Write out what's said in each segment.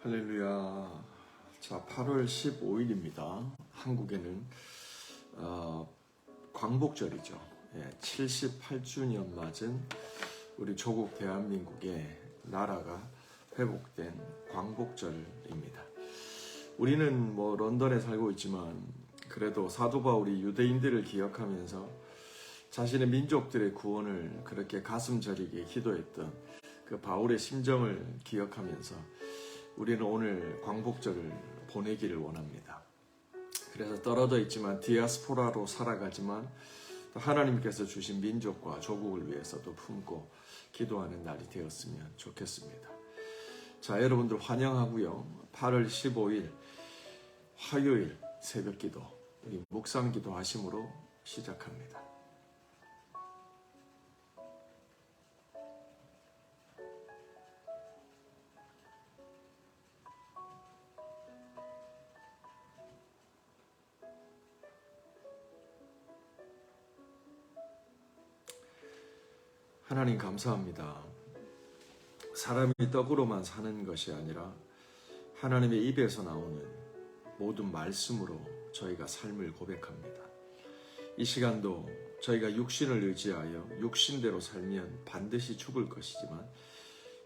할렐루야. 자, 8월 15일입니다. 한국에는 광복절이죠. 78주년 맞은 우리 조국 대한민국의 나라가 회복된 광복절입니다. 우리는 런던에 살고 있지만 그래도 사도 바울이 유대인들을 기억하면서 자신의 민족들의 구원을 그렇게 가슴 저리게 기도했던 그 바울의 심정을 기억하면서 우리는 오늘 광복절을 보내기를 원합니다. 그래서 떨어져 있지만 디아스포라로 살아가지만 또 하나님께서 주신 민족과 조국을 위해서도 품고 기도하는 날이 되었으면 좋겠습니다. 자, 여러분들 환영하고요. 8월 15일 화요일 새벽기도 우리 묵상기도 하심으로 시작합니다. 하나님 감사합니다. 사람이 떡으로만 사는 것이 아니라 하나님의 입에서 나오는 모든 말씀으로 저희가 삶을 고백합니다. 이 시간도 저희가 육신을 의지하여 육신대로 살면 반드시 죽을 것이지만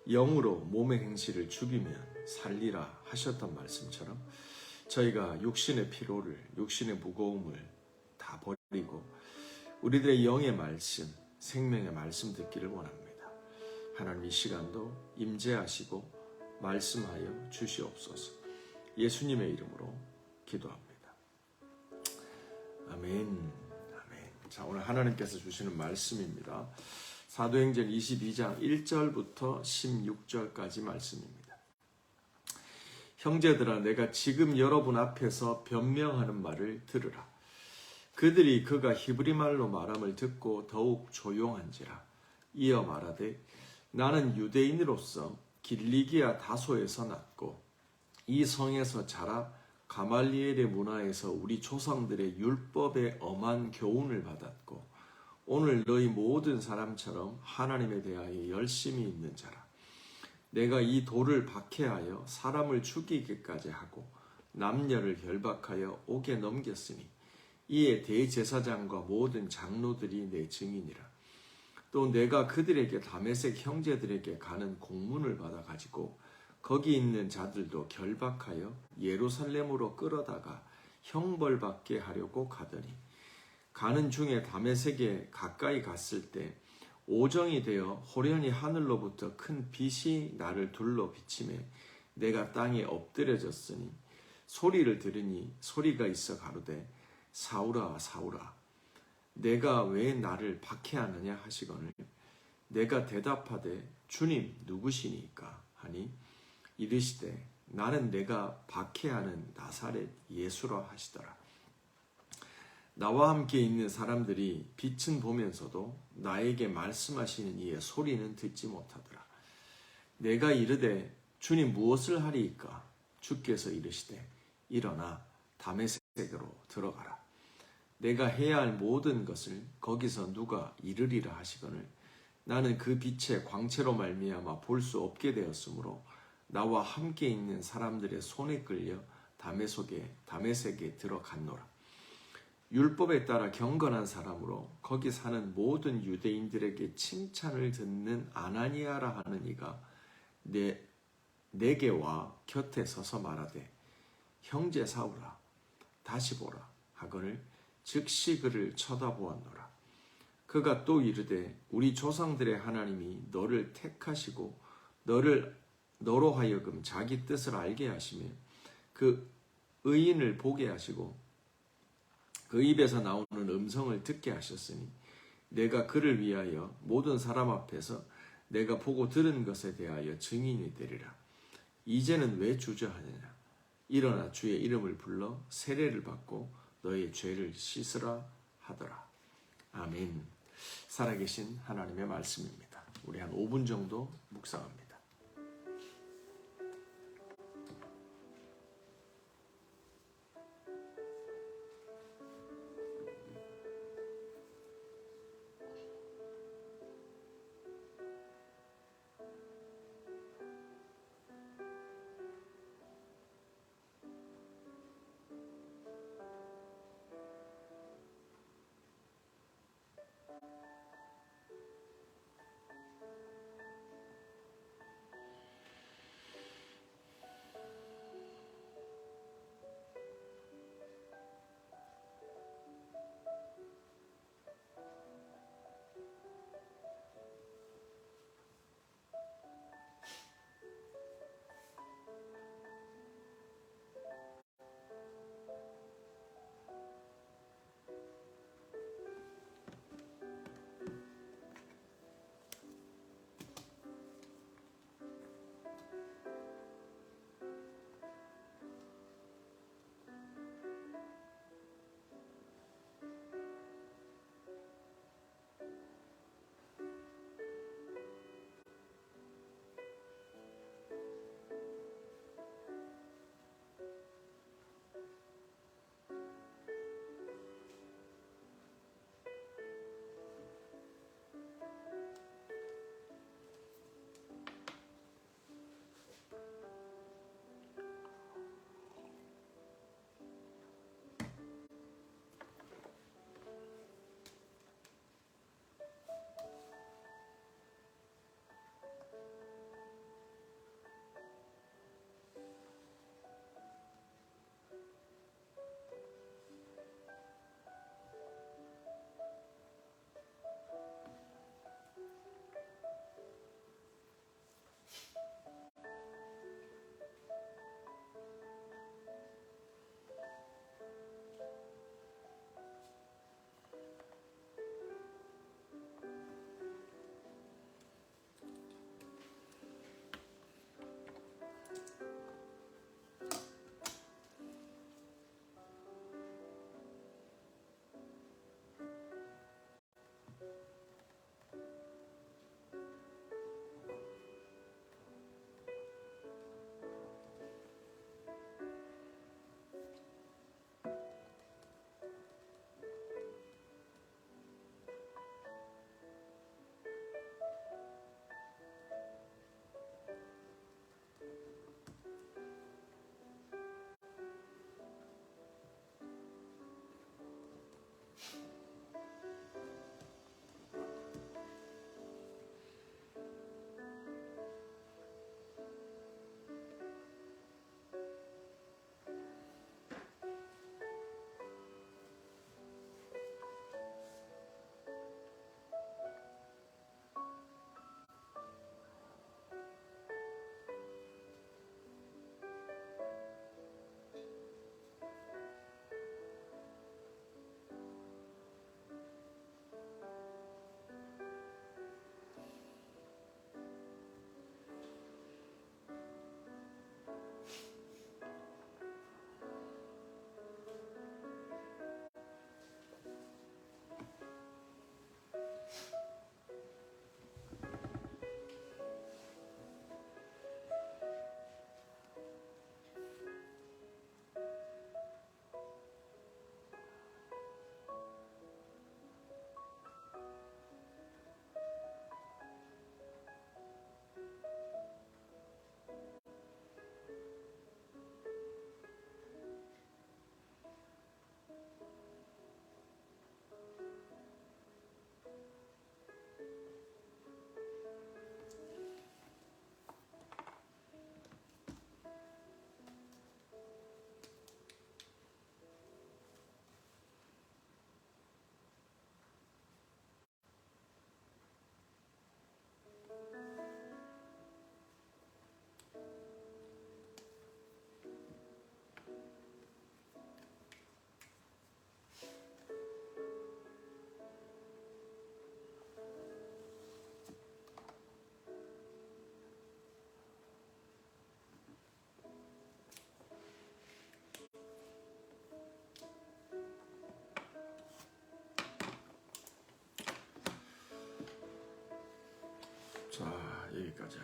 영으로 몸의 행실을 죽이면 살리라 하셨던 말씀처럼 저희가 육신의 피로를, 육신의 무거움을 다 버리고 우리들의 영의 말씀, 생명의 말씀 듣기를 원합니다. 하나님 이 시간도 임재하시고 말씀하여 주시옵소서. 예수님의 이름으로 기도합니다. 아멘. 아멘. 자, 오늘 하나님께서 주시는 말씀입니다. 사도행전 22장 1절부터 16절까지 말씀입니다. 형제들아, 내가 지금 여러분 앞에서 변명하는 말을 들으라. 그들이 그가 히브리 말로 말함을 듣고 더욱 조용한지라. 이어 말하되 나는 유대인으로서 길리기아 다소에서 났고 이 성에서 자라 가말리엘의 문화에서 우리 조상들의 율법에 엄한 교훈을 받았고 오늘 너희 모든 사람처럼 하나님에 대하여 열심히 있는 자라. 내가 이 돌을 박해하여 사람을 죽이기까지 하고 남녀를 결박하여 옥에 넘겼으니 이에 대제사장과 모든 장로들이 내 증인이라. 또 내가 그들에게 다메섹 형제들에게 가는 공문을 받아 가지고 거기 있는 자들도 결박하여 예루살렘으로 끌어다가 형벌받게 하려고 가더니 가는 중에 다메섹에 가까이 갔을 때 오정이 되어 호련히 하늘로부터 큰 빛이 나를 둘러 비치매 내가 땅에 엎드려졌으니 소리를 들으니 소리가 있어 가로되 사울아 사울아 내가 왜 나를 박해하느냐 하시거늘 내가 대답하되 주님 누구시니까 하니 이르시되 나는 내가 박해하는 나사렛 예수라 하시더라. 나와 함께 있는 사람들이 빛은 보면서도 나에게 말씀하시는 이의 소리는 듣지 못하더라. 내가 이르되 주님 무엇을 하리이까? 주께서 이르시되 일어나 다메섹으로 들어가라. 내가 해야 할 모든 것을 거기서 누가 이르리라 하시거늘 나는 그 빛의 광채로 말미암아 볼 수 없게 되었으므로 나와 함께 있는 사람들의 손에 끌려 다메섹에 들어갔노라. 율법에 따라 경건한 사람으로 거기 사는 모든 유대인들에게 칭찬을 듣는 아나니아라 하는 이가 내게 와 곁에 서서 말하되 형제 사울아 다시 보라 하거늘 즉시 그를 쳐다보았노라. 그가 또 이르되 우리 조상들의 하나님이 너를 택하시고 너로 하여금 자기 뜻을 알게 하시며 그 의인을 보게 하시고 그 입에서 나오는 음성을 듣게 하셨으니 내가 그를 위하여 모든 사람 앞에서 내가 보고 들은 것에 대하여 증인이 되리라. 이제는 왜 주저하느냐? 일어나 주의 이름을 불러 세례를 받고 너의 죄를 씻으라 하더라. 아멘. 살아계신 하나님의 말씀입니다. 우리 한 5분 정도 묵상합니다.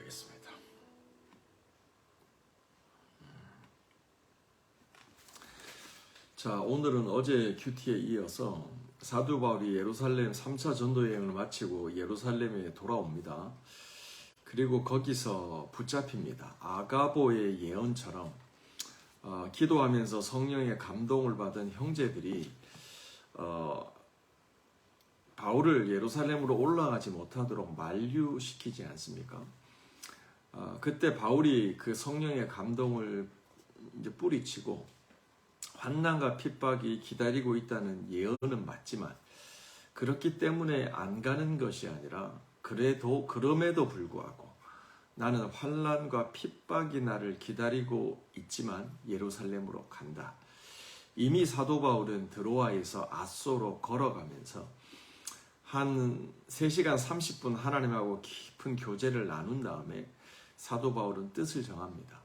하겠습니다. 자, 오늘은 어제 큐티에 이어서 사도 바울이 예루살렘 3차 전도 여행을 마치고 예루살렘에 돌아옵니다. 그리고 거기서 붙잡힙니다. 아가보의 예언처럼 기도하면서 성령의 감동을 받은 형제들이 바울을 예루살렘으로 올라가지 못하도록 만류시키지 않습니까? 그때 바울이 그 성령의 감동을 이제 뿌리치고 환난과 핍박이 기다리고 있다는 예언은 맞지만 그렇기 때문에 안 가는 것이 아니라 그럼에도 불구하고 나는 환난과 핍박이 나를 기다리고 있지만 예루살렘으로 간다. 이미 사도 바울은 드로아에서 아소로 걸어가면서 한 3시간 30분 하나님하고 깊은 교제를 나눈 다음에 사도 바울은 뜻을 정합니다.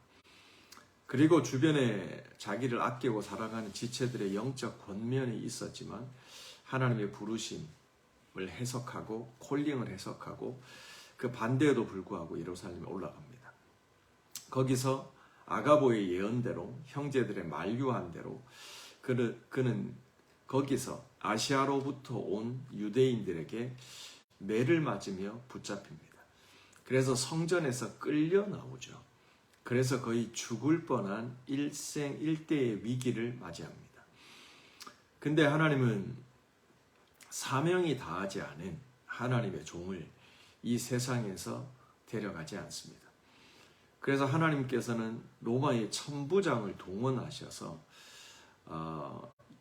그리고 주변에 자기를 아끼고 사랑하는 지체들의 영적 권면이 있었지만 하나님의 부르심을 해석하고 콜링을 해석하고 그 반대에도 불구하고 예루살렘에 올라갑니다. 거기서 아가보의 예언대로 형제들의 만류한 대로 그는 거기서 아시아로부터 온 유대인들에게 매를 맞으며 붙잡힙니다. 그래서 성전에서 끌려 나오죠. 그래서 거의 죽을 뻔한 일생일대의 위기를 맞이합니다. 근데 하나님은 사명이 다하지 않은 하나님의 종을 이 세상에서 데려가지 않습니다. 그래서 하나님께서는 로마의 천부장을 동원하셔서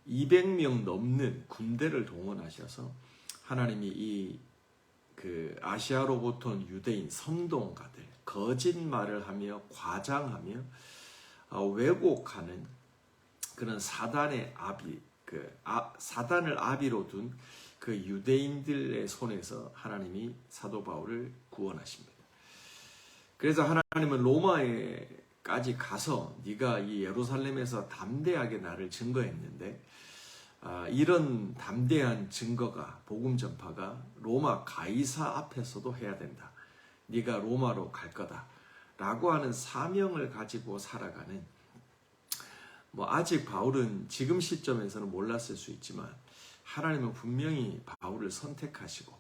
200명 넘는 군대를 동원하셔서 하나님이 그 아시아로부터 온 유대인 선동가들, 거짓말을 하며 과장하며 왜곡하는 그런 사단의 사단을 아비로 둔 그 유대인들의 손에서 하나님이 사도 바울을 구원하십니다. 그래서 하나님은 로마에까지 가서 네가 이 예루살렘에서 담대하게 나를 증거했는데 이런 담대한 증거가 복음 전파가 로마 가이사 앞에서도 해야 된다. 네가 로마로 갈 거다. 라고 하는 사명을 가지고 살아가는 아직 바울은 지금 시점에서는 몰랐을 수 있지만 하나님은 분명히 바울을 선택하시고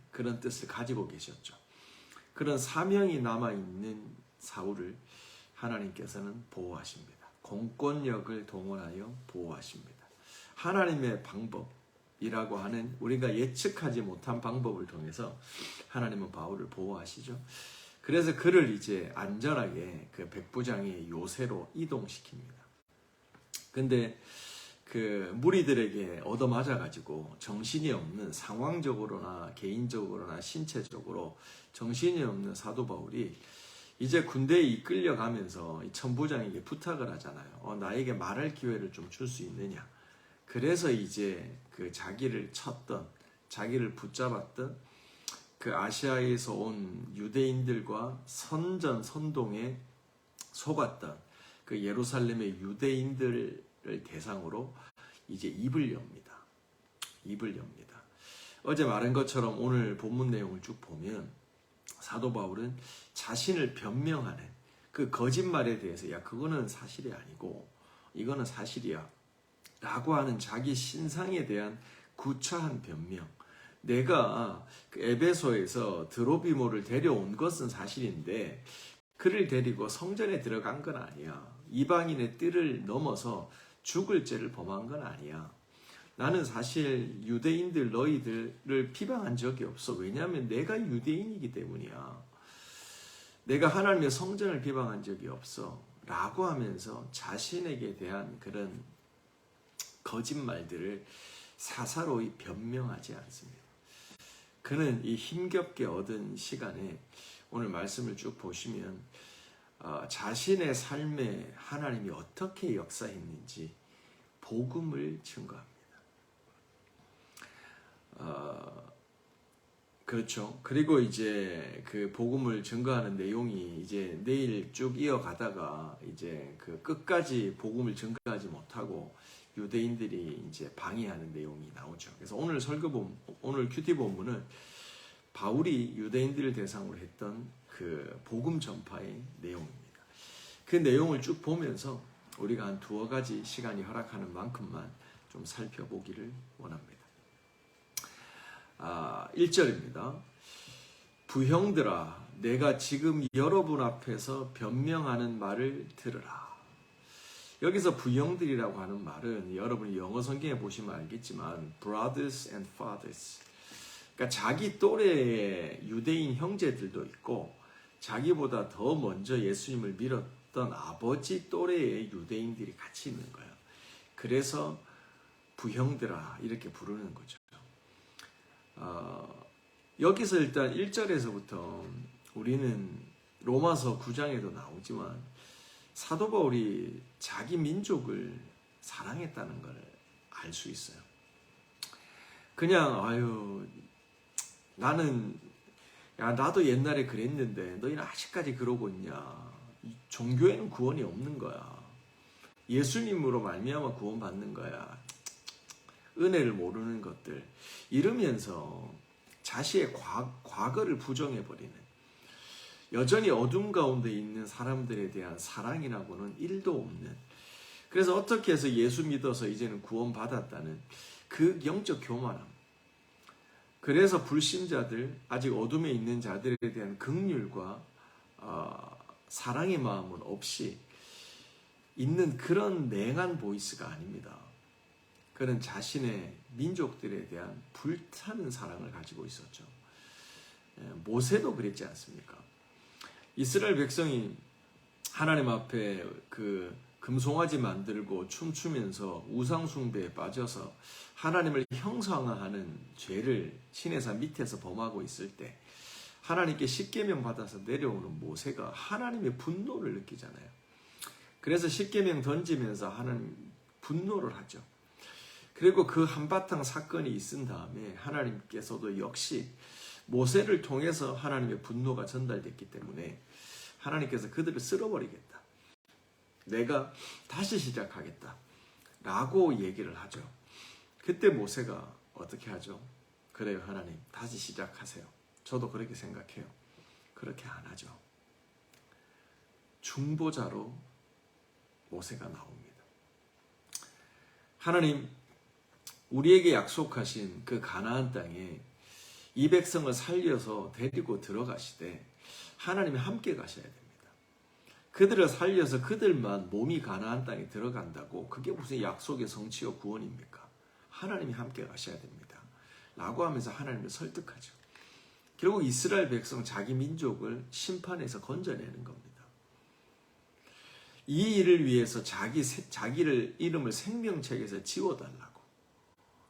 그런 뜻을 가지고 계셨죠. 그런 사명이 남아있는 사울을 하나님께서는 보호하십니다. 공권력을 동원하여 보호하십니다. 하나님의 방법이라고 하는 우리가 예측하지 못한 방법을 통해서 하나님은 바울을 보호하시죠. 그래서 그를 이제 안전하게 그 백부장의 요새로 이동시킵니다. 근데 그 무리들에게 얻어맞아가지고 정신이 없는 상황적으로나 개인적으로나 신체적으로 정신이 없는 사도 바울이 이제 군대에 이끌려가면서 이 천부장에게 부탁을 하잖아요. 나에게 말할 기회를 좀 줄 수 있느냐. 그래서 이제 그 자기를 쳤던, 자기를 붙잡았던 그 아시아에서 온 유대인들과 선동에 속았던 그 예루살렘의 유대인들을 대상으로 이제 입을 엽니다. 입을 엽니다. 어제 말한 것처럼 오늘 본문 내용을 쭉 보면 사도 바울은 자신을 변명하는 그 거짓말에 대해서 그거는 사실이 아니고 이거는 사실이야 라고 하는 자기 신상에 대한 구차한 변명. 내가 그 에베소에서 드로비모를 데려온 것은 사실인데 그를 데리고 성전에 들어간 건 아니야. 이방인의 뜰을 넘어서 죽을 죄를 범한 건 아니야. 나는 사실 유대인들 너희들을 비방한 적이 없어. 왜냐하면 내가 유대인이기 때문이야. 내가 하나님의 성전을 비방한 적이 없어. 라고 하면서 자신에게 대한 그런 거짓말들을 사사로이 변명하지 않습니다. 그는 이 힘겹게 얻은 시간에 오늘 말씀을 쭉 보시면 자신의 삶에 하나님이 어떻게 역사했는지 복음을 증거합니다. 그렇죠. 그리고 이제 그 복음을 증거하는 내용이 이제 내일 쭉 이어가다가 이제 그 끝까지 복음을 증거하지 못하고 유대인들이 이제 방해하는 내용이 나오죠. 그래서 오늘 큐티 본문은 바울이 유대인들을 대상으로 했던 그 복음 전파의 내용입니다. 그 내용을 쭉 보면서 우리가 한 두어 가지 시간이 허락하는 만큼만 좀 살펴보기를 원합니다. 1절입니다. 부형들아, 내가 지금 여러분 앞에서 변명하는 말을 들으라. 여기서 부형들이라고 하는 말은 여러분이 영어 성경에 보시면 알겠지만 brothers and fathers, 그러니까 자기 또래의 유대인 형제들도 있고 자기보다 더 먼저 예수님을 믿었던 아버지 또래의 유대인들이 같이 있는 거예요. 그래서 부형들아 이렇게 부르는 거죠. 여기서 일단 1절에서부터 우리는 로마서 9장에도 나오지만 사도 바울이 자기 민족을 사랑했다는 걸 알 수 있어요. 그냥 나도 옛날에 그랬는데 너희는 아직까지 그러고 있냐. 종교에는 구원이 없는 거야. 예수님으로 말미암아 구원받는 거야. 은혜를 모르는 것들 이러면서 자신의 과거를 부정해버리는, 여전히 어둠 가운데 있는 사람들에 대한 사랑이라고는 1도 없는, 그래서 어떻게 해서 예수 믿어서 이제는 구원받았다는 그 영적 교만함, 그래서 불신자들, 아직 어둠에 있는 자들에 대한 긍휼과 사랑의 마음은 없이 있는 그런 냉한 보이스가 아닙니다. 그는 자신의 민족들에 대한 불타는 사랑을 가지고 있었죠. 모세도 그랬지 않습니까? 이스라엘 백성이 하나님 앞에 그 금송아지 만들고 춤추면서 우상숭배에 빠져서 하나님을 형상화하는 죄를 시내산 밑에서 범하고 있을 때 하나님께 십계명 받아서 내려오는 모세가 하나님의 분노를 느끼잖아요. 그래서 십계명 던지면서 하나님 분노를 하죠. 그리고 그 한바탕 사건이 있은 다음에 하나님께서도 역시 모세를 통해서 하나님의 분노가 전달됐기 때문에 하나님께서 그들을 쓸어버리겠다. 내가 다시 시작하겠다. 라고 얘기를 하죠. 그때 모세가 어떻게 하죠? 그래요, 하나님. 다시 시작하세요. 저도 그렇게 생각해요. 그렇게 안 하죠. 중보자로 모세가 나옵니다. 하나님, 우리에게 약속하신 그 가나안 땅에 이 백성을 살려서 데리고 들어가시되 하나님이 함께 가셔야 됩니다. 그들을 살려서 그들만 몸이 가나안 땅에 들어간다고 그게 무슨 약속의 성취요 구원입니까? 하나님이 함께 가셔야 됩니다. 라고 하면서 하나님을 설득하죠. 결국 이스라엘 백성 자기 민족을 심판에서 건져내는 겁니다. 이 일을 위해서 자기를 이름을 생명책에서 지워달라고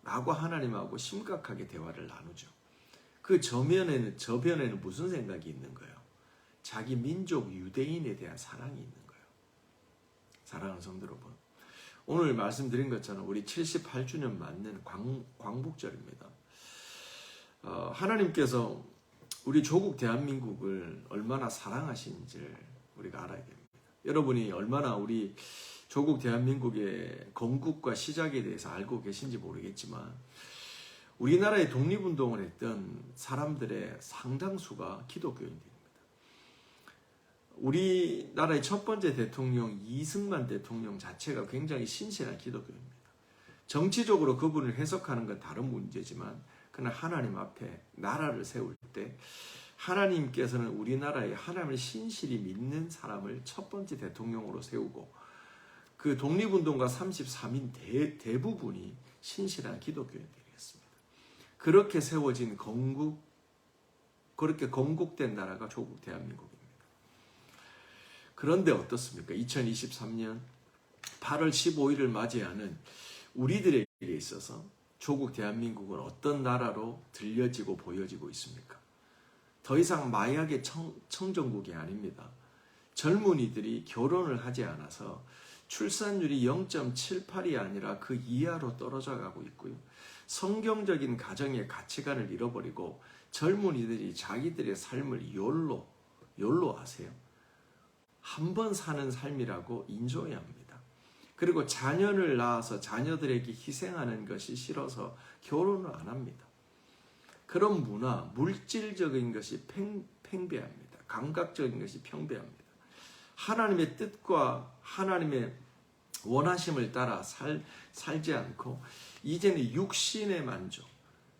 라고 하나님하고 심각하게 대화를 나누죠. 그 저변에는 무슨 생각이 있는 거예요? 자기 민족 유대인에 대한 사랑이 있는 거예요. 사랑하는 성도 여러분, 오늘 말씀드린 것처럼 우리 78주년 맞는 광복절입니다. 하나님께서 우리 조국 대한민국을 얼마나 사랑하시는지를 우리가 알아야 됩니다. 여러분이 얼마나 우리 조국 대한민국의 건국과 시작에 대해서 알고 계신지 모르겠지만 우리나라의 독립운동을 했던 사람들의 상당수가 기독교인들입니다. 우리나라의 첫 번째 대통령 이승만 대통령 자체가 굉장히 신실한 기독교입니다. 정치적으로 그분을 해석하는 건 다른 문제지만 그러나 하나님 앞에 나라를 세울 때 하나님께서는 우리나라에 하나님을 신실히 믿는 사람을 첫 번째 대통령으로 세우고 그 독립운동가 33인 대부분이 신실한 기독교인들이었습니다. 그렇게 세워진 그렇게 건국된 나라가 조국 대한민국입니다. 그런데 어떻습니까? 2023년 8월 15일을 맞이하는 우리들에게 있어서 조국 대한민국은 어떤 나라로 들려지고 보여지고 있습니까? 더 이상 마약의 청정국이 아닙니다. 젊은이들이 결혼을 하지 않아서 출산율이 0.78이 아니라 그 이하로 떨어져 가고 있고요. 성경적인 가정의 가치관을 잃어버리고 젊은이들이 자기들의 삶을 욜로 하세요. 한 번 사는 삶이라고 인조해야 합니다. 그리고 자녀를 낳아서 자녀들에게 희생하는 것이 싫어서 결혼을 안 합니다. 그런 문화, 물질적인 것이 팽배합니다. 감각적인 것이 평배합니다. 하나님의 뜻과 하나님의 원하심을 따라 살지 않고 이제는 육신의 만족,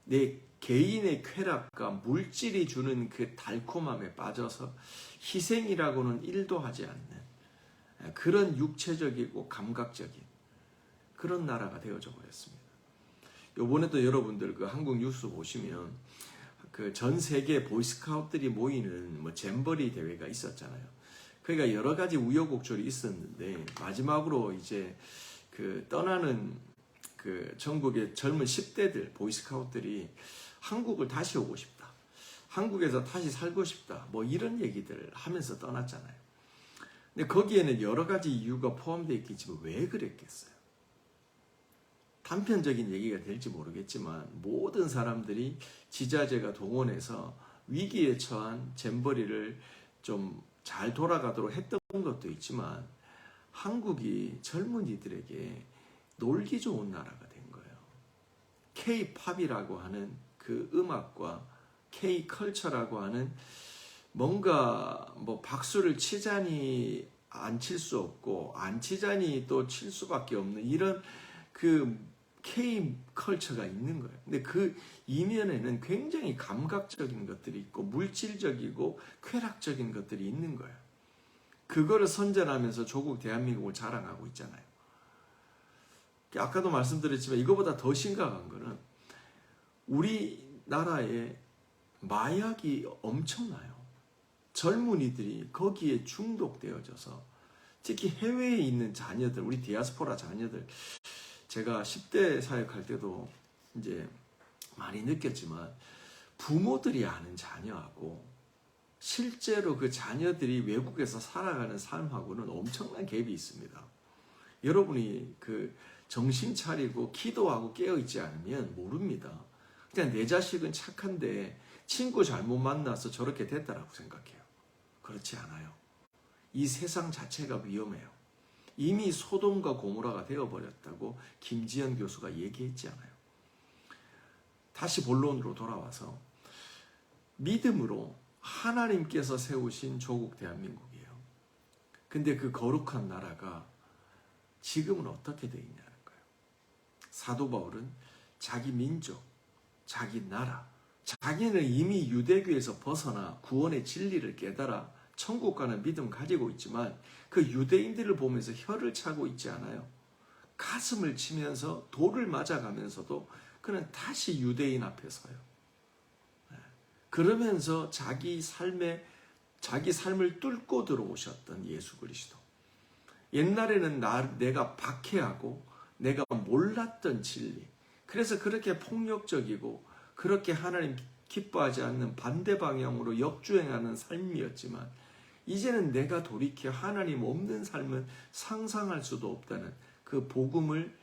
내 개인의 쾌락과 물질이 주는 그 달콤함에 빠져서 희생이라고는 일도 하지 않는 그런 육체적이고 감각적인 그런 나라가 되어져 버렸습니다. 요번에도 여러분들 그 한국 뉴스 보시면 그 전 세계 보이스카우트들이 모이는 뭐 잼버리 대회가 있었잖아요. 그러니까 여러 가지 우여곡절이 있었는데 마지막으로 이제 그 떠나는 그 전국의 젊은 10대들 보이스카우트들이 한국을 다시 오고 싶다. 한국에서 다시 살고 싶다. 뭐 이런 얘기들 하면서 떠났잖아요. 근데 거기에는 여러 가지 이유가 포함되어 있겠지만 왜 그랬겠어요? 단편적인 얘기가 될지 모르겠지만 모든 사람들이 지자체가 동원해서 위기에 처한 잼버리를 좀 잘 돌아가도록 했던 것도 있지만 한국이 젊은이들에게 놀기 좋은 나라가 된 거예요. K-팝이라고 하는 그 음악과 K-컬처라고 하는 뭔가 뭐 박수를 치자니 안 칠 수 없고 안 치자니 또 칠 수밖에 없는 이런 그 K-컬처가 있는 거예요. 근데 그 이면에는 굉장히 감각적인 것들이 있고 물질적이고 쾌락적인 것들이 있는 거예요. 그거를 선전하면서 조국 대한민국을 자랑하고 있잖아요. 아까도 말씀드렸지만 이거보다 더 심각한 거는 우리나라에 마약이 엄청나요. 젊은이들이 거기에 중독되어져서 특히 해외에 있는 자녀들, 우리 디아스포라 자녀들, 제가 10대 사역할 때도 이제 많이 느꼈지만 부모들이 아는 자녀하고 실제로 그 자녀들이 외국에서 살아가는 삶하고는 엄청난 갭이 있습니다. 여러분이 그 정신 차리고 기도하고 깨어있지 않으면 모릅니다. 그냥 내 자식은 착한데 친구 잘못 만나서 저렇게 됐다라고 생각해요. 그렇지 않아요. 이 세상 자체가 위험해요. 이미 소돔과 고모라가 되어버렸다고 김지연 교수가 얘기했잖아요. 다시 본론으로 돌아와서 믿음으로 하나님께서 세우신 조국 대한민국이에요. 근데 그 거룩한 나라가 지금은 어떻게 되어 있냐는 거예요. 사도 바울은 자기 민족, 자기 나라, 자기는 이미 유대교에서 벗어나 구원의 진리를 깨달아 천국 가는 믿음 가지고 있지만 그 유대인들을 보면서 혀를 차고 있지 않아요. 가슴을 치면서 돌을 맞아가면서도 그는 다시 유대인 앞에 서요. 그러면서 자기 삶을 뚫고 들어오셨던 예수 그리스도. 옛날에는 내가 박해하고 내가 몰랐던 진리. 그래서 그렇게 폭력적이고 그렇게 하나님 기뻐하지 않는 반대 방향으로 역주행하는 삶이었지만 이제는 내가 돌이켜 하나님 없는 삶은 상상할 수도 없다는 그 복음을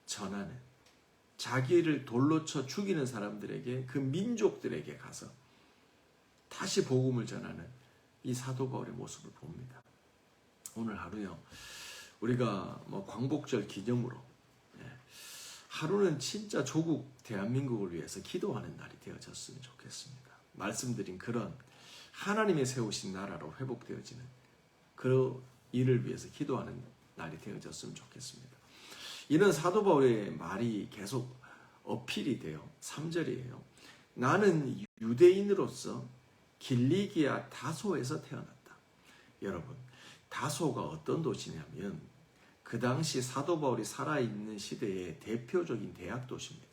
전하는, 자기를 돌로 쳐 죽이는 사람들에게, 그 민족들에게 가서 다시 복음을 전하는 이 사도 바울의 모습을 봅니다. 오늘 하루요, 우리가 뭐 광복절 기념으로 하루는 진짜 조국 대한민국을 위해서 기도하는 날이 되어졌으면 좋겠습니다. 말씀드린 그런 하나님의 세우신 나라로 회복되어지는 그 일을 위해서 기도하는 날이 되어졌으면 좋겠습니다. 이런 사도 바울의 말이 계속 어필이 돼요. 3절이에요. 나는 유대인으로서 길리기아 다소에서 태어났다. 여러분, 다소가 어떤 도시냐면 그 당시 사도 바울이 살아있는 시대의 대표적인 대학 도시입니다.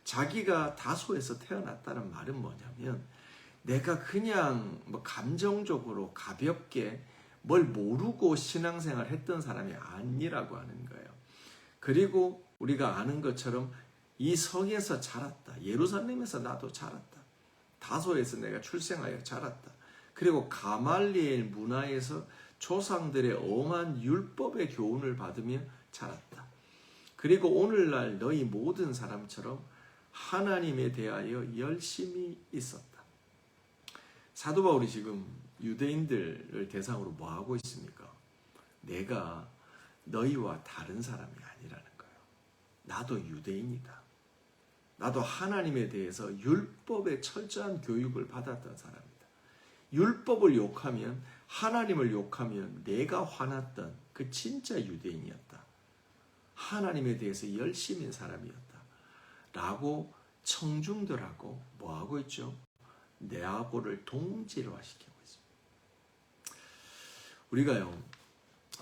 자기가 다소에서 태어났다는 말은 뭐냐면 내가 그냥 뭐 감정적으로 가볍게 뭘 모르고 신앙생활 했던 사람이 아니라고 하는 거예요. 그리고 우리가 아는 것처럼 이 성에서 자랐다. 예루살렘에서 나도 자랐다. 다소에서 내가 출생하여 자랐다. 그리고 가말리엘 문화에서 조상들의 엄한 율법의 교훈을 받으며 자랐다. 그리고 오늘날 너희 모든 사람처럼 하나님에 대하여 열심히 있었다. 사도 바울이 지금 유대인들을 대상으로 뭐 하고 있습니까? 내가 너희와 다른 사람이 아니라는 거예요. 나도 유대인이다. 나도 하나님에 대해서 율법의 철저한 교육을 받았던 사람이다. 율법을 욕하면, 하나님을 욕하면 내가 화났던 그 진짜 유대인이었다. 하나님에 대해서 열심인 사람이었다. 라고 청중들하고 뭐하고 있죠? 네아고를 동질화시키고 있습니다. 우리가요,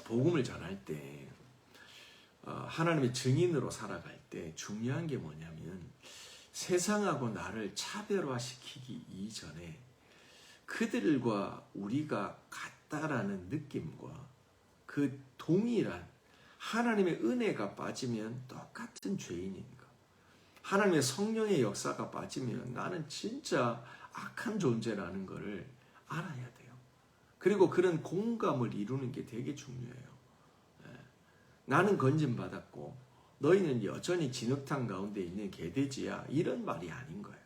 복음을 전할 때 하나님의 증인으로 살아갈 때 중요한 게 뭐냐면 세상하고 나를 차별화시키기 이전에 그들과 우리가 같다라는 느낌과 그 동일한 하나님의 은혜가 빠지면 똑같은 죄인인 것, 하나님의 성령의 역사가 빠지면 나는 진짜 악한 존재라는 것을 알아야 돼요. 그리고 그런 공감을 이루는 게 되게 중요해요. 나는 건진받았고 너희는 여전히 진흙탕 가운데 있는 개돼지야, 이런 말이 아닌 거예요.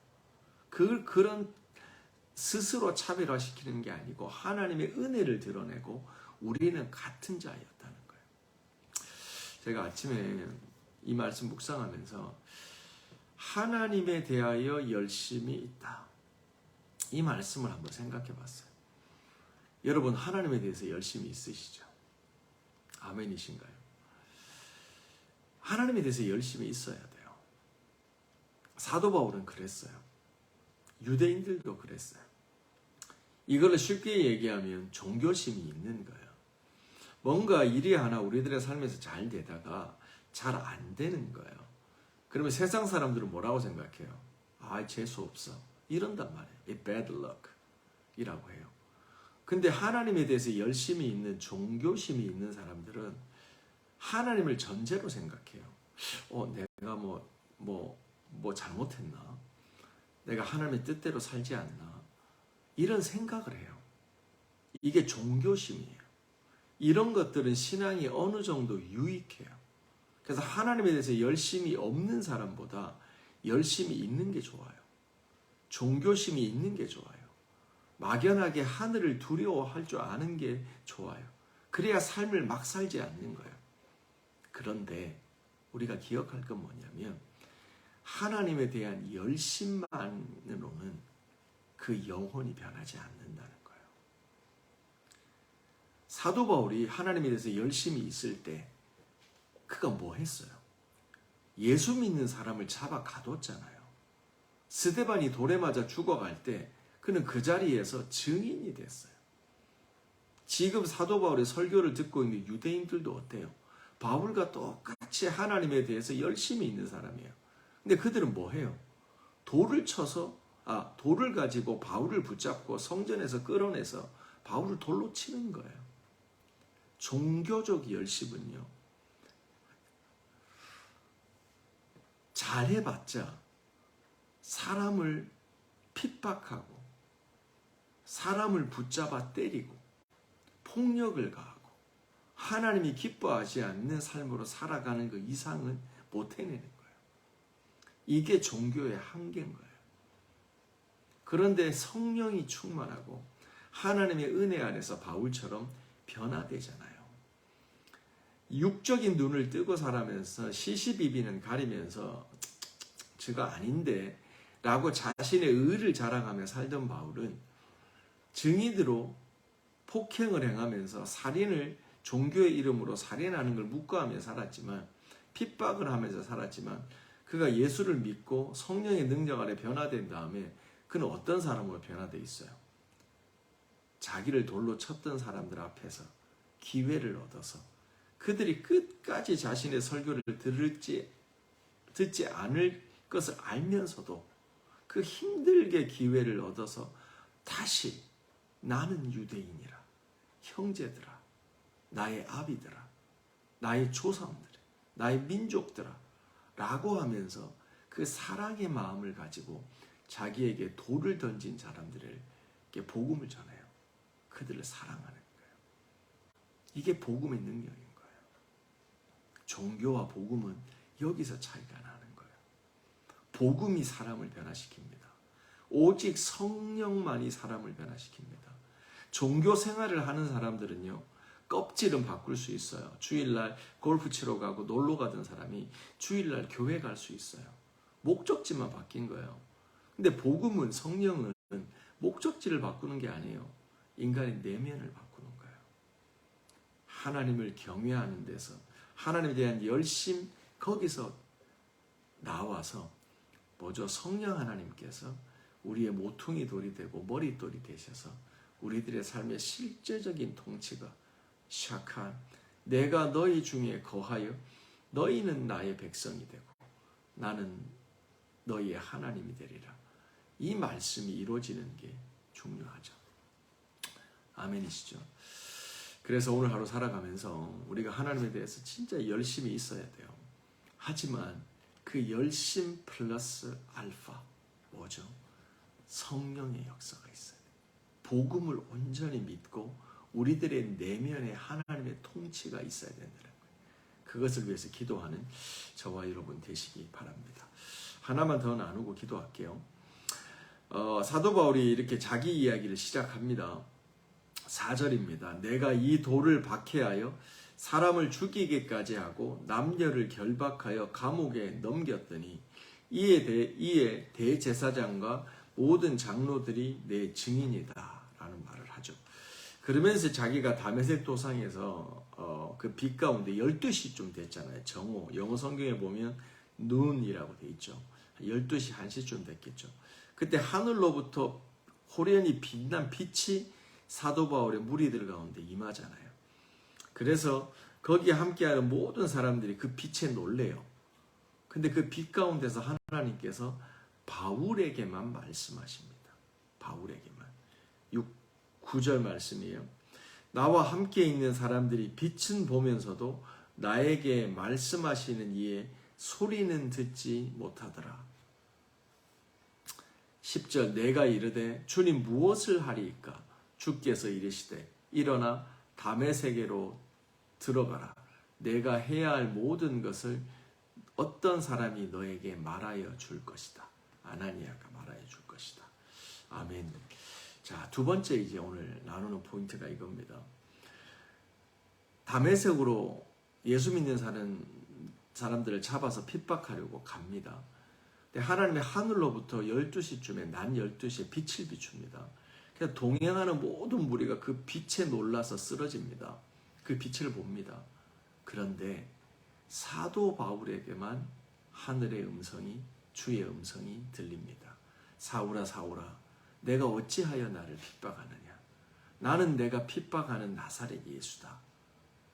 그런 스스로 차별화시키는 게 아니고 하나님의 은혜를 드러내고 우리는 같은 자였다는 거예요. 제가 아침에 이 말씀 묵상하면서 하나님에 대하여 열심이 있다, 이 말씀을 한번 생각해 봤어요. 여러분, 하나님에 대해서 열심이 있으시죠? 아멘이신가요? 하나님에 대해서 열심히 있어야 돼요. 사도 바울은 그랬어요. 유대인들도 그랬어요. 이걸 쉽게 얘기하면 종교심이 있는 거예요. 뭔가 일이 하나 우리들의 삶에서 잘 되다가 잘 안 되는 거예요. 그러면 세상 사람들은 뭐라고 생각해요? 아, 재수 없어, 이런단 말이에요. It's bad luck 이라고 해요. 근데 하나님에 대해서 열심히 있는, 종교심이 있는 사람들은 하나님을 전제로 생각해요. 내가 뭐 잘못했나? 내가 하나님의 뜻대로 살지 않나? 이런 생각을 해요. 이게 종교심이에요. 이런 것들은 신앙이 어느 정도 유익해요. 그래서 하나님에 대해서 열심이 없는 사람보다 열심이 있는 게 좋아요. 종교심이 있는 게 좋아요. 막연하게 하늘을 두려워할 줄 아는 게 좋아요. 그래야 삶을 막 살지 않는 거예요. 그런데 우리가 기억할 건 뭐냐면 하나님에 대한 열심만으로는 그 영혼이 변하지 않는다는 거예요. 사도 바울이 하나님에 대해서 열심히 있을 때 그가 뭐 했어요? 예수 믿는 사람을 잡아 가뒀잖아요. 스데반이 돌에 맞아 죽어갈 때 그는 그 자리에서 증인이 됐어요. 지금 사도 바울의 설교를 듣고 있는 유대인들도 어때요? 바울과 똑같이 하나님에 대해서 열심히 있는 사람이에요. 근데 그들은 뭐 해요? 돌을 가지고 바울을 붙잡고 성전에서 끌어내서 바울을 돌로 치는 거예요. 종교적 열심은요, 잘해봤자 사람을 핍박하고 사람을 붙잡아 때리고 폭력을 가하고 하나님이 기뻐하지 않는 삶으로 살아가는 그 이상은 못 해내는 거예요. 이게 종교의 한계인 거예요. 그런데 성령이 충만하고 하나님의 은혜 안에서 바울처럼 변화되잖아요. 육적인 눈을 뜨고 살아면서 시시비비는 가리면서 저가 아닌데 라고 자신의 의를 자랑하며 살던 바울은 증인으로 폭행을 행하면서 살인을 종교의 이름으로 살인하는 걸 묵과하며 살았지만, 핍박을 하면서 살았지만, 그가 예수를 믿고 성령의 능력 아래 변화된 다음에 그는 어떤 사람으로 변화되어 있어요? 자기를 돌로 쳤던 사람들 앞에서 기회를 얻어서 그들이 끝까지 자신의 설교를 듣지 않을 것을 알면서도 그 힘들게 기회를 얻어서 다시 나는 유대인이라, 형제들아, 나의 아비들아, 나의 조상들아, 나의 민족들아 라고 하면서 그 사랑의 마음을 가지고 자기에게 돌을 던진 사람들에게 복음을 전해요. 그들을 사랑하는 거예요. 이게 복음의 능력인 거예요. 종교와 복음은 여기서 차이가 나는 거예요. 복음이 사람을 변화시킵니다. 오직 성령만이 사람을 변화시킵니다. 종교 생활을 하는 사람들은요, 껍질은 바꿀 수 있어요. 주일날 골프 치러 가고 놀러 가던 사람이 주일날 교회 갈 수 있어요. 목적지만 바뀐 거예요. 근데 복음은, 성령은 목적지를 바꾸는 게 아니에요. 인간의 내면을 바꾸는 거예요. 하나님을 경외하는 데서 하나님에 대한 열심, 거기서 나와서 뭐죠? 성령 하나님께서 우리의 모퉁이 돌이 되고 머릿돌이 되셔서 우리들의 삶의 실제적인 통치가 샤칸, 내가 너희 중에 거하여 너희는 나의 백성이 되고 나는 너희의 하나님이 되리라. 이 말씀이 이루어지는 게 중요하죠. 아멘이시죠? 그래서 오늘 하루 살아가면서 우리가 하나님에 대해서 진짜 열심히 있어야 돼요. 하지만 그 열심 플러스 알파 뭐죠? 성령의 역사가 있어요. 복음을 온전히 믿고 우리들의 내면에 하나님의 통치가 있어야 된다는 거예요. 그것을 위해서 기도하는 저와 여러분 되시기 바랍니다. 하나만 더 나누고 기도할게요. 사도 바울이 이렇게 자기 이야기를 시작합니다. 4절입니다. 내가 이 돌을 박해하여 사람을 죽이게까지 하고 남녀를 결박하여 감옥에 넘겼더니 이에 대제사장과 모든 장로들이 내 증인이다 라는 말을 하죠. 그러면서 자기가 다메섹 도상에서 그 빛 가운데 12시쯤 됐잖아요. 정오, 영어 성경에 보면 눈이라고 돼 있죠. 12시, 1시쯤 됐겠죠. 그때 하늘로부터 호련히 빛난 빛이 사도 바울의 무리들 가운데 임하잖아요. 그래서 거기에 함께하는 모든 사람들이 그 빛에 놀래요. 근데 그 빛 가운데서 하나님께서 바울에게만 말씀하십니다. 바울에게만. 9절 말씀이에요. 나와 함께 있는 사람들이 빛은 보면서도 나에게 말씀하시는 이에 소리는 듣지 못하더라. 10절 내가 이르되 주님 무엇을 하리이까? 주께서 이르시되 일어나 다메섹으로 들어가라. 내가 해야 할 모든 것을 어떤 사람이 너에게 말하여 줄 것이다. 아나니아가 말하여 줄 것이다. 아멘. 자, 두 번째 이제 오늘 나누는 포인트가 이겁니다. 다메섹으로 예수 믿는 사람들을 잡아서 핍박하려고 갑니다. 근데 하나님의 하늘로부터 12시쯤에 난 12시에 빛을 비춥니다. 그래서 동행하는 모든 무리가 그 빛에 놀라서 쓰러집니다. 그 빛을 봅니다. 그런데 사도 바울에게만 하늘의 음성이, 주의 음성이 들립니다. 사울아 사울아 내가 어찌하여 나를 핍박하느냐? 나는 내가 핍박하는 나사렛 예수다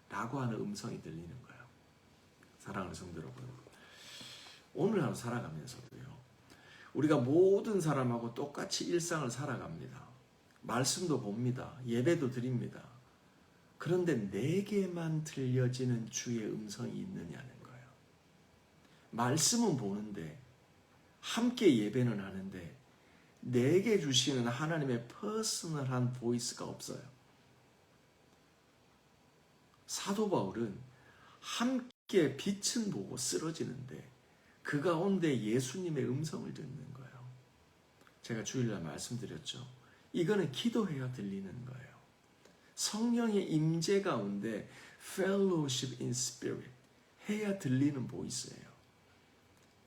라고 하는 음성이 들리는 거예요. 사랑하는 성도 여러분, 오늘 하루 살아가면서도요, 우리가 모든 사람하고 똑같이 일상을 살아갑니다. 말씀도 봅니다. 예배도 드립니다. 그런데 내게만 들려지는 주의 음성이 있느냐는 거예요. 말씀은 보는데 함께 예배는 하는데 내게 주시는 하나님의 퍼스널한 보이스가 없어요. 사도 바울은 함께 빛은 보고 쓰러지는데 그 가운데 예수님의 음성을 듣는 거예요. 제가 주일날 말씀드렸죠. 이거는 기도해야 들리는 거예요. 성령의 임재 가운데 fellowship in spirit 해야 들리는 보이스예요.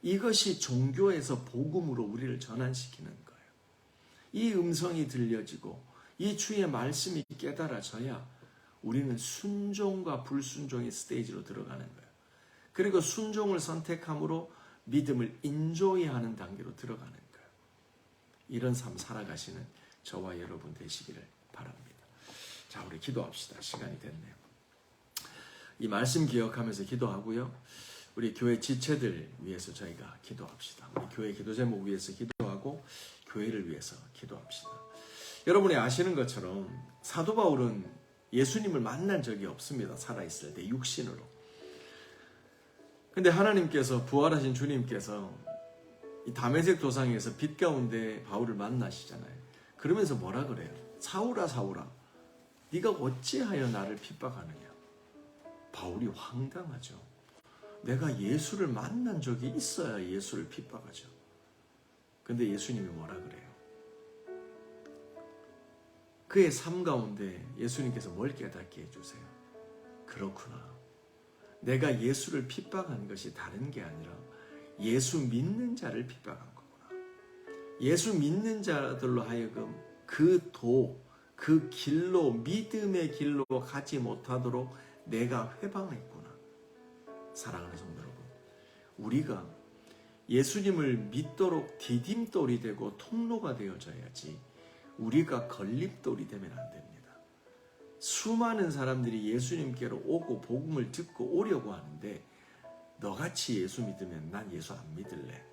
이것이 종교에서 복음으로 우리를 전환시키는 거예요. 이 음성이 들려지고 이 주의 말씀이 깨달아져야 우리는 순종과 불순종의 스테이지로 들어가는 거예요. 그리고 순종을 선택함으로 믿음을 인조이하는 단계로 들어가는 거예요. 이런 삶 살아가시는 저와 여러분 되시기를 바랍니다. 자, 우리 기도합시다. 시간이 됐네요. 이 말씀 기억하면서 기도하고요. 우리 교회 지체들 위해서 저희가 기도합시다. 우리 교회 기도 제목 위해서 기도하고 교회를 위해서 기도합시다. 여러분이 아시는 것처럼 사도 바울은 예수님을 만난 적이 없습니다. 살아있을 때 육신으로. 근데 하나님께서, 부활하신 주님께서 이 다메섹 도상에서 빛 가운데 바울을 만나시잖아요. 그러면서 뭐라 그래요? 사울아 사울아 네가 어찌하여 나를 핍박하느냐? 바울이 황당하죠. 내가 예수를 만난 적이 있어야 예수를 핍박하죠. 근데 예수님이 뭐라 그래요? 그의 삶 가운데 예수님께서 뭘 깨닫게 해주세요? 그렇구나. 내가 예수를 핍박한 것이 다른 게 아니라 예수 믿는 자를 핍박한 거구나. 예수 믿는 자들로 하여금 그 길로, 믿음의 길로 가지 못하도록 내가 회방했구나. 사랑하는 성도 여러분, 우리가 예수님을 믿도록 디딤돌이 되고 통로가 되어져야지 우리가 걸림돌이 되면 안 됩니다. 수많은 사람들이 예수님께로 오고 복음을 듣고 오려고 하는데 너같이 예수 믿으면 난 예수 안 믿을래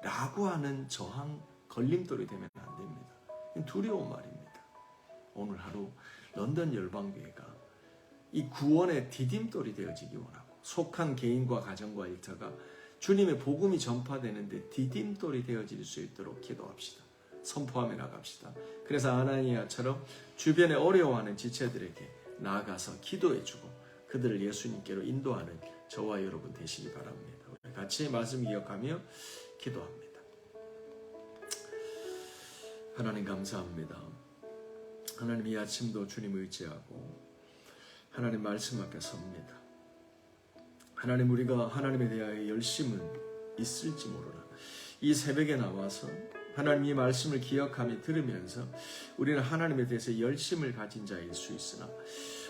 라고 하는 저항, 걸림돌이 되면 안 됩니다. 두려운 말입니다. 오늘 하루 런던 열방교회가 이 구원의 디딤돌이 되어지기 원하고 속한 개인과 가정과 일터가 주님의 복음이 전파되는데 디딤돌이 되어질 수 있도록 기도합시다. 선포하며 나갑시다. 그래서 아나니아처럼 주변에 어려워하는 지체들에게 나아가서 기도해주고 그들을 예수님께로 인도하는 저와 여러분 되시기 바랍니다. 우리 같이 말씀 기억하며 기도합니다. 하나님 감사합니다. 하나님 이 아침도 주님 의지하고 하나님 말씀 앞에 섭니다. 하나님 우리가 하나님에 대하여 열심은 있을지 모르나 이 새벽에 나와서 하나님 이 말씀을 기억하며 들으면서 우리는 하나님에 대해서 열심을 가진 자일 수 있으나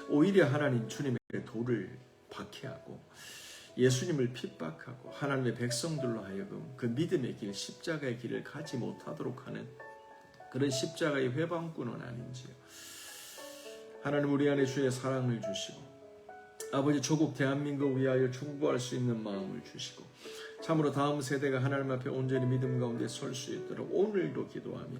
오히려 하나님 주님의 도를 박해하고 예수님을 핍박하고 하나님의 백성들로 하여금 그 믿음의 길, 십자가의 길을 가지 못하도록 하는 그런 십자가의 회방꾼은 아닌지요. 하나님 우리 안에 주의 사랑을 주시고 아버지 조국 대한민국 위하여 충고할 수 있는 마음을 주시고 참으로 다음 세대가 하나님 앞에 온전히 믿음 가운데 설 수 있도록 오늘도 기도하며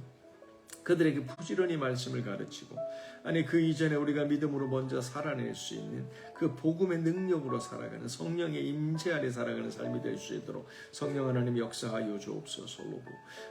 그들에게 부지런히 말씀을 가르치고 아니 그 이전에 우리가 믿음으로 먼저 살아낼 수 있는 그 복음의 능력으로 살아가는 성령의 임재 아래 살아가는 삶이 될 수 있도록 성령 하나님 역사하여 주옵소서.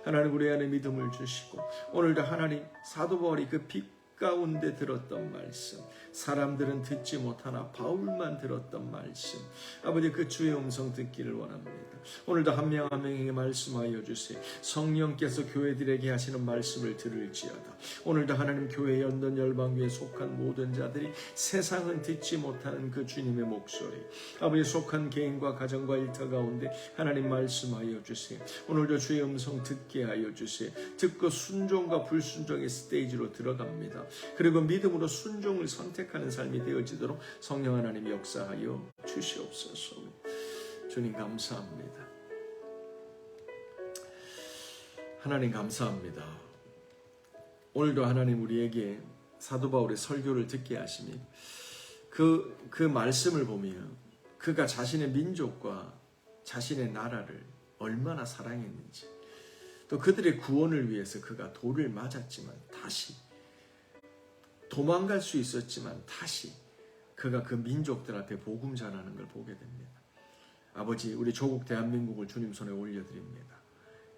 하나님 우리 안에 믿음을 주시고 오늘도 하나님 사도 바울이 그 빛 가운데 들었던 말씀 사람들은 듣지 못하나 바울만 들었던 말씀 아버지 그 주의 음성 듣기를 원합니다. 오늘도 한 명 한 명에게 말씀하여 주세요. 성령께서 교회들에게 하시는 말씀을 들을지어다. 오늘도 하나님 교회 런던 열방교회에 속한 모든 자들이 세상은 듣지 못하는 그 주님의 목소리 아버지 속한 개인과 가정과 일터 가운데 하나님 말씀하여 주세요. 오늘도 주의 음성 듣게 하여 주세요. 듣고 순종과 불순종의 스테이지로 들어갑니다. 그리고 믿음으로 순종을 선택하는 삶이 되어지도록 성령 하나님 역사하여 주시옵소서. 주님 감사합니다. 하나님 감사합니다. 오늘도 하나님 우리에게 사도 바울의 설교를 듣게 하시니 그 말씀을 보면 그가 자신의 민족과 자신의 나라를 얼마나 사랑했는지 또 그들의 구원을 위해서 그가 돌을 맞았지만 다시 도망갈 수 있었지만 다시 그가 그 민족들한테 복음 전하는 걸 보게 됩니다. 아버지 우리 조국 대한민국을 주님 손에 올려드립니다.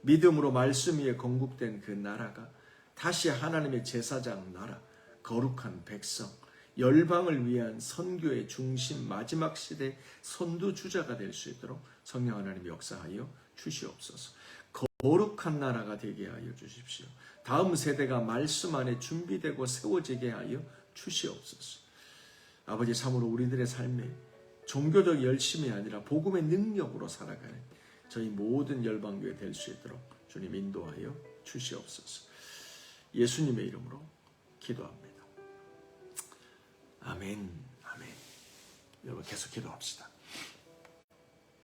믿음으로 말씀 위에 건국된 그 나라가 다시 하나님의 제사장 나라 거룩한 백성 열방을 위한 선교의 중심 마지막 시대 선두주자가 될 수 있도록 성령 하나님 역사하여 주시옵소서. 거룩한 나라가 되게 하여 주십시오. 다음 세대가 말씀 안에 준비되고 세워지게 하여 주시옵소서. 아버지 참으로 우리들의 삶에 종교적 열심이 아니라 복음의 능력으로 살아가는 저희 모든 열방교회 될 수 있도록 주님 인도하여 주시옵소서. 예수님의 이름으로 기도합니다. 아멘. 아멘. 여러분 계속 기도합시다.